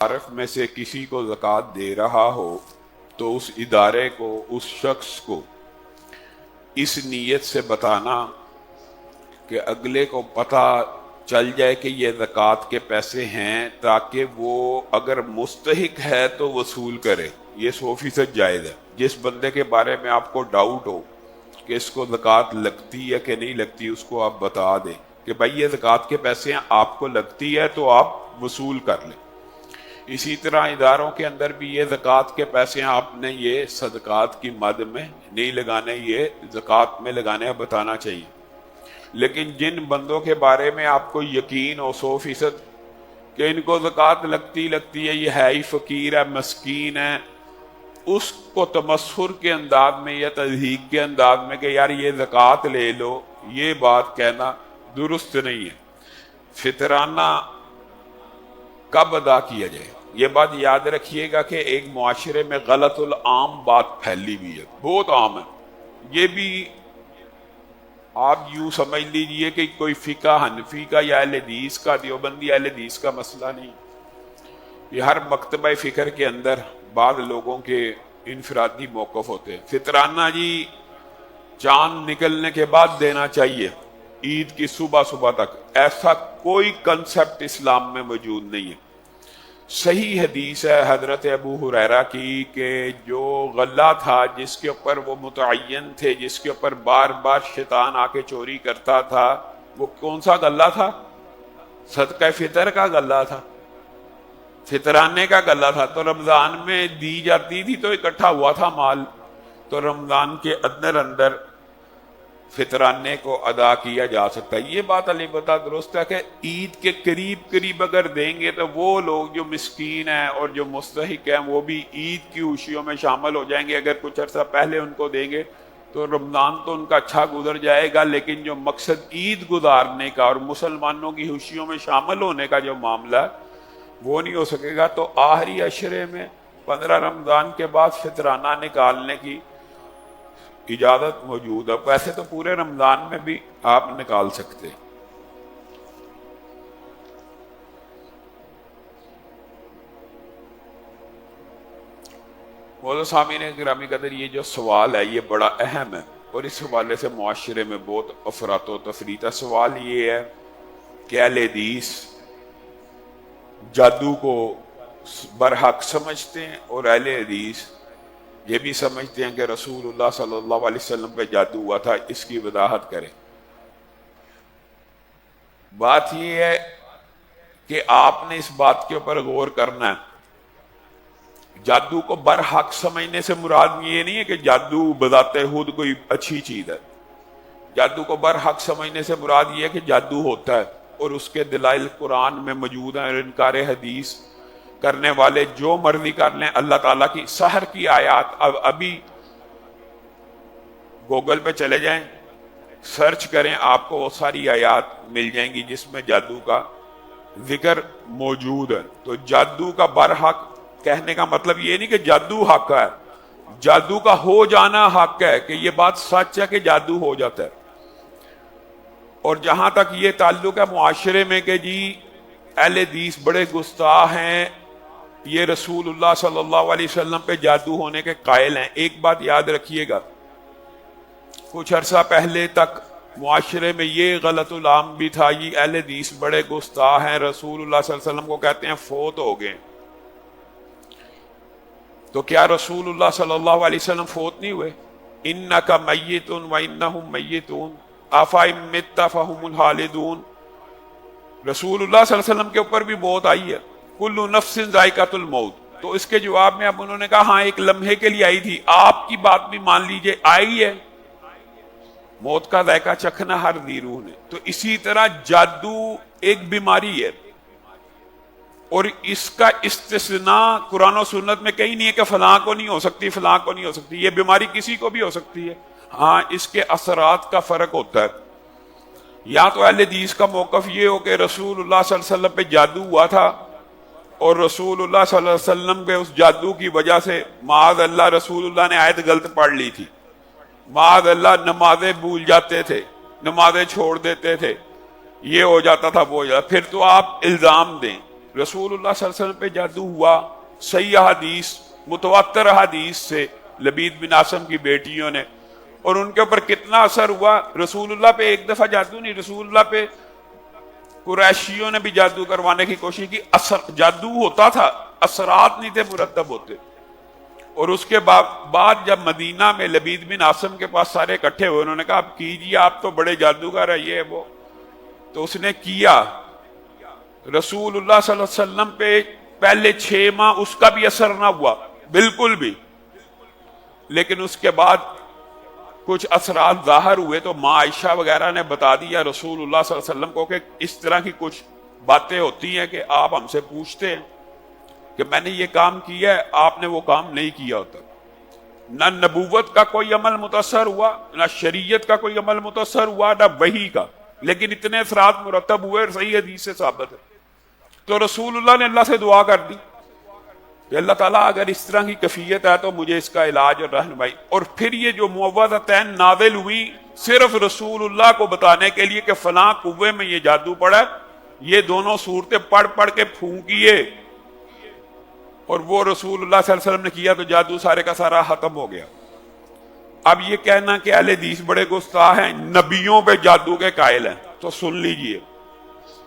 عارف میں سے کسی کو زکوٰۃ دے رہا ہو تو اس ادارے کو، اس شخص کو اس نیت سے بتانا کہ اگلے کو پتہ چل جائے کہ یہ زکوٰۃ کے پیسے ہیں، تاکہ وہ اگر مستحق ہے تو وصول کرے۔ یہ 100% جائز ہے۔ جس بندے کے بارے میں آپ کو ڈاؤٹ ہو کہ اس کو زکوٰۃ لگتی ہے کہ نہیں لگتی، اس کو آپ بتا دیں کہ بھائی یہ زکوٰۃ کے پیسے ہیں، آپ کو لگتی ہے تو آپ وصول کر لیں۔ اسی طرح اداروں کے اندر بھی یہ زکوٰۃ کے پیسے ہیں، آپ نے یہ صدقات کی مد میں نہیں لگانے، یہ زکوٰۃ میں لگانے، بتانا چاہیے۔ لیکن جن بندوں کے بارے میں آپ کو یقین ہو 100% کہ ان کو زکوٰۃ لگتی ہے، یہ ہے ہی فقیر ہے، مسکین ہے، اس کو تمسخر کے انداز میں یا تضحیک کے انداز میں کہ یار یہ زکوٰۃ لے لو، یہ بات کہنا درست نہیں ہے۔ فطرانہ کب ادا کیا جائے، یہ بات یاد رکھیے گا کہ ایک معاشرے میں غلط العام بات پھیلی ہوئی ہے، بہت عام ہے۔ یہ بھی آپ یوں سمجھ لیجئے کہ کوئی فقہ حنفی کا یا اہل حدیث کا، دیوبندی اہل حدیث کا مسئلہ نہیں۔ یہ ہر مکتبہ فکر کے اندر بعض لوگوں کے انفرادی موقف ہوتے ہیں۔ فطرانہ جی چاند نکلنے کے بعد دینا چاہیے، عید کی صبح تک، ایسا کوئی کنسپٹ اسلام میں موجود نہیں ہے۔ صحیح حدیث ہے حضرت ابو ہریرہ کی کہ جو غلہ تھا جس کے اوپر وہ متعین تھے، جس کے اوپر بار بار شیطان آ کے چوری کرتا تھا، وہ کون سا غلہ تھا؟ صدقہ فطر کا غلہ تھا، فطرانے کا غلہ تھا۔ تو رمضان میں دی جاتی تھی تو اکٹھا ہوا تھا مال، تو رمضان کے اندر فطرانے کو ادا کیا جا سکتا ہے۔ یہ بات البتہ درست ہے کہ عید کے قریب اگر دیں گے تو وہ لوگ جو مسکین ہیں اور جو مستحق ہیں وہ بھی عید کی خوشیوں میں شامل ہو جائیں گے۔ اگر کچھ عرصہ پہلے ان کو دیں گے تو رمضان تو ان کا اچھا گزر جائے گا، لیکن جو مقصد عید گزارنے کا اور مسلمانوں کی خوشیوں میں شامل ہونے کا جو معاملہ ہے وہ نہیں ہو سکے گا۔ تو آخری عشرے میں 15 رمضان کے بعد فطرانہ نکالنے کی اجازت موجود ہے۔ ویسے تو پورے رمضان میں بھی آپ نکال سکتے۔ مولانا سامعین گرامی قدر، یہ جو سوال ہے یہ بڑا اہم ہے اور اس حوالے سے معاشرے میں بہت افراط و تفریط ہے۔ سوال یہ ہے کہ اہل حدیث جادو کو برحق سمجھتے ہیں اور اہل حدیث یہ بھی سمجھتے ہیں کہ رسول اللہ صلی اللہ علیہ وسلم پہ جادو ہوا تھا۔ اس کی وضاحت کریں۔ بات یہ ہے کہ آپ نے اس بات کے اوپر غور کرنا ہے۔ جادو کو برحق سمجھنے سے مراد یہ نہیں ہے کہ جادو بذات خود کوئی اچھی چیز ہے۔ جادو کو برحق سمجھنے سے مراد یہ ہے کہ جادو ہوتا ہے اور اس کے دلائل قرآن میں موجود ہیں، اور انکار حدیث کرنے والے جو مرضی کر لیں۔ اللہ تعالیٰ کی سحر کی آیات، ابھی گوگل پہ چلے جائیں، سرچ کریں، آپ کو وہ ساری آیات مل جائیں گی جس میں جادو کا ذکر موجود ہے۔ تو جادو کا برحق کہنے کا مطلب یہ نہیں کہ جادو حق ہے، جادو کا ہو جانا حق ہے، کہ یہ بات سچ ہے کہ جادو ہو جاتا ہے۔ اور جہاں تک یہ تعلق ہے معاشرے میں کہ جی اہل حدیث بڑے گستاخ ہیں، یہ رسول اللہ صلی اللہ علیہ وسلم پہ جادو ہونے کے قائل ہیں، ایک بات یاد رکھیے گا، کچھ عرصہ پہلے تک معاشرے میں یہ غلط العام بھی تھا، یہ اہل حدیث بڑے گستاخ ہیں، رسول اللہ صلی اللہ علیہ وسلم کو کہتے ہیں فوت ہو گئے۔ تو کیا رسول اللہ صلی اللہ علیہ وسلم فوت نہیں ہوئے؟ انک میت وانہم میتون افإن مت فہم الخالدون۔ رسول اللہ صلی اللہ علیہ وسلم کے اوپر بھی موت آئی ہے، کل نفس ذائقۃ الموت۔ تو اس کے جواب میں اب انہوں نے کہا ہاں ایک لمحے کے لیے آئی تھی، آپ کی بات بھی مان لیجئے آئی ہے، موت کا ذائقہ چکھنا ہر ذی روح نے۔ تو اسی طرح جادو ایک بیماری ہے اور اس کا استثناء قرآن و سنت میں کہیں نہیں ہے کہ فلاں کو نہیں ہو سکتی، فلاں کو نہیں ہو سکتی۔ یہ بیماری کسی کو بھی ہو سکتی ہے، ہاں اس کے اثرات کا فرق ہوتا ہے۔ یا تو اہل حدیث کا موقف یہ ہو کہ رسول اللہ صلی اللہ علیہ وسلم پہ جادو ہوا تھا اور رسول اللہ صلی اللہ علیہ وسلم پہ اس جادو کی وجہ سے معاذ اللہ رسول اللہ نے آیت غلط پڑھ لی تھی، معاذ اللہ نمازیں بھول جاتے تھے، نمازیں چھوڑ دیتے تھے، یہ ہو جاتا تھا وہ ہو جاتا، پھر تو آپ الزام دیں رسول اللہ صلی اللہ علیہ وسلم پہ جادو ہوا، صحیح حدیث متواتر حدیث سے لبید بن عاصم کی بیٹیوں نے، اور ان کے اوپر کتنا اثر ہوا. رسول اللہ پہ ایک دفعہ جادو نہیں، رسول اللہ پہ قریشیوں نے بھی جادو کروانے کی کوشش کی. اثر جادو ہوتا تھا، اثرات نہیں تھے مرتب ہوتے. اور اس کے بعد جب مدینہ میں لبید بن عاصم کے پاس سارے اکٹھے ہوئے، انہوں نے کہا اب کیجیے، آپ تو بڑے جادوگر ہیں یہ وہ. تو اس نے کیا. رسول اللہ صلی اللہ علیہ وسلم پہ پہلے 6 ماہ اس کا بھی اثر نہ ہوا بالکل بھی، لیکن اس کے بعد کچھ اثرات ظاہر ہوئے تو ماں عائشہ وغیرہ نے بتا دیا رسول اللہ صلی اللہ علیہ وسلم کو کہ اس طرح کی کچھ باتیں ہوتی ہیں کہ آپ ہم سے پوچھتے ہیں کہ میں نے یہ کام کیا ہے، آپ نے وہ کام نہیں کیا ہوتا. نہ نبوت کا کوئی عمل متاثر ہوا، نہ شریعت کا کوئی عمل متاثر ہوا، نہ وحی کا، لیکن اتنے اثرات مرتب ہوئے اور صحیح حدیث سے ثابت ہے. تو رسول اللہ نے اللہ سے دعا کر دی کہ اللہ تعالیٰ اگر اس طرح کی کیفیت ہے تو مجھے اس کا علاج اور رہنمائی. اور پھر یہ جو معوذتین نازل ہوئی صرف رسول اللہ کو بتانے کے لیے کہ فلاں کنویں میں یہ جادو پڑا، یہ دونوں صورتیں پڑھ پڑھ کے پھونکیے، اور وہ رسول اللہ صلی اللہ علیہ وسلم نے کیا تو جادو سارے کا سارا ختم ہو گیا. اب یہ کہنا کہ اہل حدیث بڑے گستاخ ہیں، نبیوں پہ جادو کے قائل ہیں، تو سن لیجئے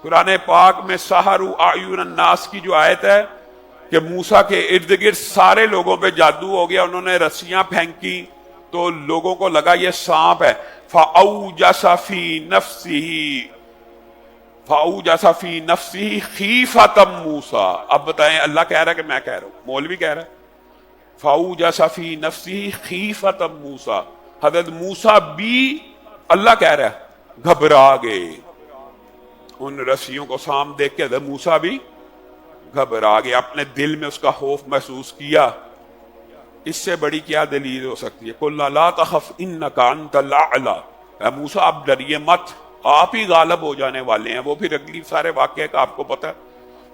قرآن پاک میں سحروا اعین الناس کی جو آیت ہے کہ موسیٰ کے ارد گرد سارے لوگوں پہ جادو ہو گیا، انہوں نے رسیاں پھینکی تو لوگوں کو لگا یہ سانپ ہے. فَأَوْجَسَ فِي نَفْسِهِ خِیفَةً مُوسیٰ. اب بتائیں اللہ کہہ رہا ہے کہ میں کہہ رہا ہوں، مولوی کہہ رہا ہے. فَأَوْجَسَ فِي نَفْسِهِ خِیفَةً مُوسیٰ. حضرت موسیٰ بھی اللہ کہہ رہا ہے گھبرا گئے. ان رسیوں کو سام دیکھ کے حضرت موسیٰ بھی گھبرا گئے، اپنے دل میں اس کا خوف محسوس کیا. اس سے بڑی کیا دلیل ہو سکتی ہے؟ قُلْنَا لَا تَخَفْ إِنَّكَ أَنْتَ الْأَعْلَىٰ. اے موسیٰ آپ ڈریے مت، آپ ہی غالب ہو جانے والے ہیں. وہ پھر اگلی سارے واقعے کا آپ کو پتہ ہے،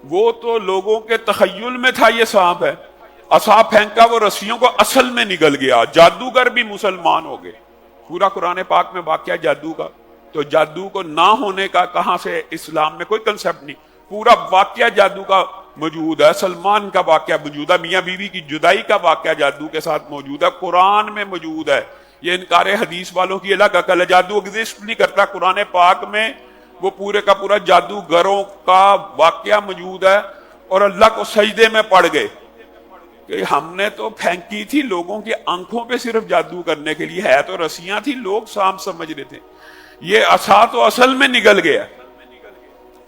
وہ تو لوگوں کے تخیل میں تھا یہ سانپ ہے. عصا پھینکا، وہ رسیوں کو اصل میں نگل گیا، جادوگر بھی مسلمان ہو گئے. پورا قرآن پاک میں واقعہ جادو کا. تو جادو کو نہ ہونے کا کہاں سے؟ اسلام میں کوئی کنسپٹ نہیں، پورا واقعہ جادو کا موجود ہے. سلمان کا واقعہ موجود ہے، میاں بیوی کی جدائی کا واقعہ جادو کے ساتھ موجود ہے، قرآن میں موجود ہے. یہ انکار حدیث والوں کی الگ عقل ہے. جادو ایگزسٹ نہیں کرتا. قرآن پاک میں وہ پورے کا پورا جادوگروں کا واقعہ موجود ہے، اور اللہ کو سجدے میں پڑ گئے کہ ہم نے تو پھینکی تھی لوگوں کی آنکھوں پہ صرف جادو کرنے کے لیے، ہے تو رسیاں تھی، لوگ سانپ سمجھ رہے تھے. یہ عصا تو اصل میں نگل گیا.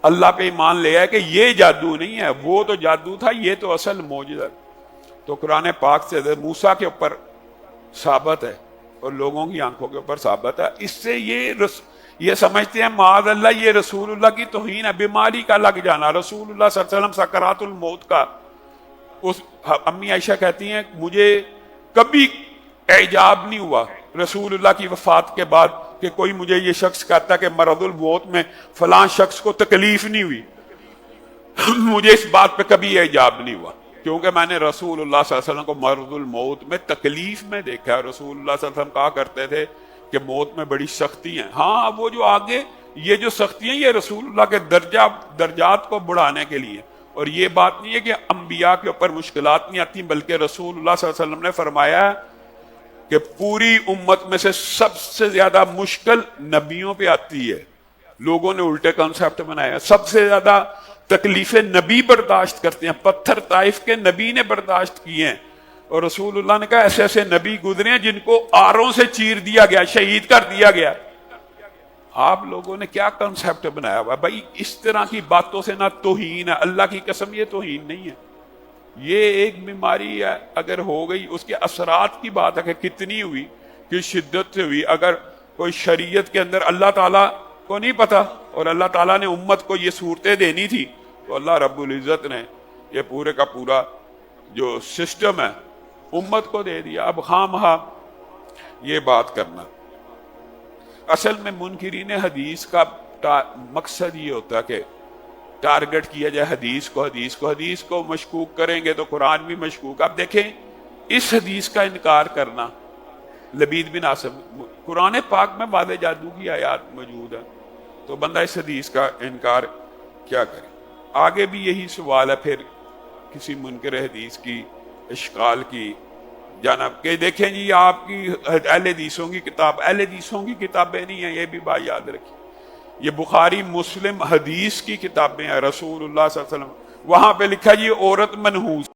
اللہ پہ ایمان لے آئے کہ یہ جادو نہیں ہے، وہ تو جادو تھا، یہ تو اصل معجزہ. تو قرآن پاک سے موسیٰ کے اوپر ثابت ہے اور لوگوں کی آنکھوں کے اوپر ثابت ہے. اس سے یہ سمجھتے ہیں معاذ اللہ یہ رسول اللہ کی توہین ہے، بیماری کا لگ جانا. رسول اللہ صلی اللہ علیہ وسلم سکرات الموت کا، امی عائشہ کہتی ہیں مجھے کبھی اعجاب نہیں ہوا رسول اللہ کی وفات کے بعد کہ کوئی مجھے یہ شخص کہتا کہ مرض الموت میں فلاں شخص کو تکلیف نہیں ہوئی. مجھے اس بات پہ کبھی اعجاب نہیں ہوا، کیونکہ میں نے رسول اللہ صلی اللہ علیہ وسلم کو مرض الموت میں تکلیف میں دیکھا ہے. رسول اللہ صلی اللہ علیہ وسلم کہا کرتے تھے کہ موت میں بڑی سختی ہیں. ہاں وہ جو آگے یہ جو سختی ہیں یہ رسول اللہ کے درجات کو بڑھانے کے لیے. اور یہ بات نہیں ہے کہ انبیاء کے اوپر مشکلات نہیں آتی، بلکہ رسول اللہ صلی اللہ علیہ وسلم نے فرمایا کہ پوری امت میں سے سب سے زیادہ مشکل نبیوں پہ آتی ہے. لوگوں نے الٹے کنسپٹ بنایا. سب سے زیادہ تکلیفیں نبی برداشت کرتے ہیں. پتھر طائف کے نبی نے برداشت کیے ہیں، اور رسول اللہ نے کہا ایسے ایسے نبی گزرے ہیں جن کو آروں سے چیر دیا گیا، شہید کر دیا گیا. آپ لوگوں نے کیا کنسپٹ بنایا ہوا بھائی؟ اس طرح کی باتوں سے نہ توہین ہے، اللہ کی قسم یہ توہین نہیں ہے. یہ ایک بیماری ہے، اگر ہو گئی اس کے اثرات کی بات ہے کہ کتنی ہوئی، کس شدت سے ہوئی. اگر کوئی شریعت کے اندر اللہ تعالیٰ کو نہیں پتا اور اللہ تعالیٰ نے امت کو یہ صورتیں دینی تھی تو اللہ رب العزت نے یہ پورے کا پورا جو سسٹم ہے امت کو دے دیا. اب خواہ یہ بات کرنا، اصل میں منکرین حدیث کا مقصد یہ ہوتا ہے کہ ٹارگٹ کیا جائے حدیث کو مشکوک کریں گے تو قرآن بھی مشکوک. اب دیکھیں اس حدیث کا انکار کرنا، لبید بن عاصم، قرآن پاک میں واضح جادو کی آیات موجود ہے، تو بندہ اس حدیث کا انکار کیا کرے؟ آگے بھی یہی سوال ہے پھر کسی منکر حدیث کی اشکال کی جانب کہ دیکھیں جی آپ کی اہل حدیثوں کی کتاب، اہل حدیثوں کی کتابیں نہیں ہیں، یہ بھی بات یاد رکھیں، یہ بخاری مسلم حدیث کی کتابیں ہیں، رسول اللہ صلی اللہ علیہ وسلم، وہاں پہ لکھا جی عورت منحوس